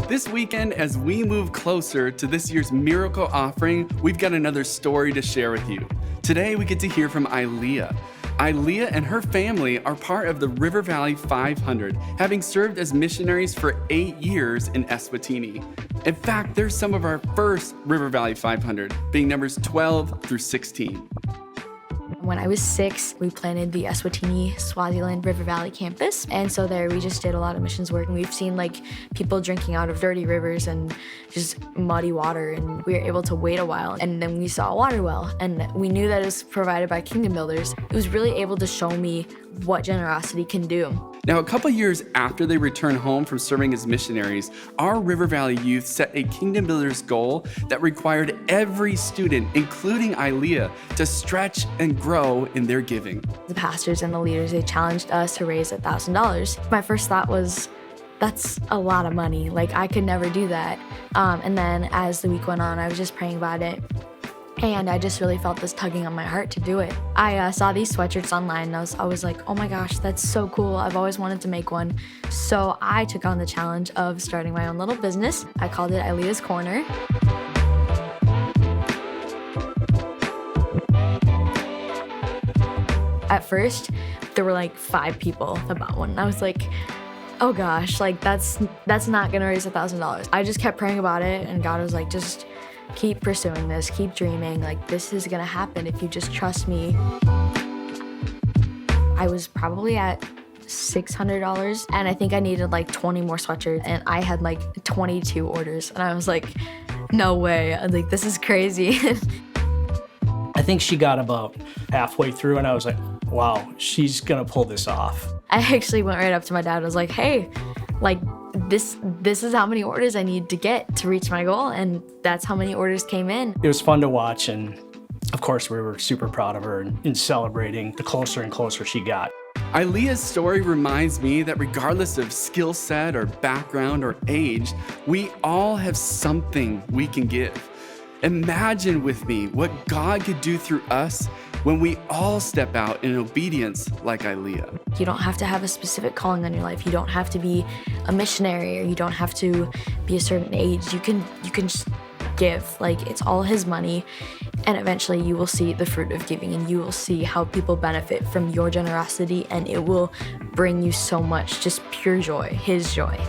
This weekend, as we move closer to this year's miracle offering, we've got another story to share with you. Today, we get to hear from Illiea. Illiea and her family are part of the River Valley 500, having served as missionaries for 8 years in Eswatini. In fact, they're some of our first River Valley 500, being numbers 12 through 16. When I was 6, we planted the Eswatini Swaziland River Valley campus. And so there we just did a lot of missions work. And we've seen like people drinking out of dirty rivers and just muddy water. And we were able to wait a while. And then we saw a water well. And we knew that it was provided by Kingdom Builders. It was really able to show me what generosity can do. Now, a couple years after they returned home from serving as missionaries, our River Valley youth set a Kingdom Builders goal that required every student, including Illiea, to stretch and grow in their giving. The pastors and the leaders, they challenged us to raise $1,000. My first thought was, that's a lot of money. Like, I could never do that. And then as the week went on, I was just praying about it. And I just really felt this tugging on my heart to do it. I saw these sweatshirts online and I was like, oh my gosh, that's so cool. I've always wanted to make one. So I took on the challenge of starting my own little business. I called it Illiea's Corner. At first, there were like 5 people that bought one. And I was like, oh gosh, like that's not gonna raise $1,000. I just kept praying about it and God was like, just keep pursuing this, keep dreaming, like this is gonna happen if you just trust me. I was probably at $600 and I think I needed like 20 more sweatshirts and I had like 22 orders and I was like, no way, I'm like, this is crazy. I think she got about halfway through and I was like, wow, she's gonna pull this off. I actually went right up to my dad and was like, hey, like this is how many orders I need to get to reach my goal, and that's how many orders came in. It was fun to watch, and of course we were super proud of her and celebrating the closer and closer she got. Illia's story reminds me that regardless of skill set or background or age, we all have something we can give. Imagine with me what God could do through us when we all step out in obedience like Illiea. You don't have to have a specific calling on your life. You don't have to be a missionary, or you don't have to be a certain age. You can just give. Like, it's all His money, and eventually you will see the fruit of giving, and you will see how people benefit from your generosity, and it will bring you so much just pure joy, His joy.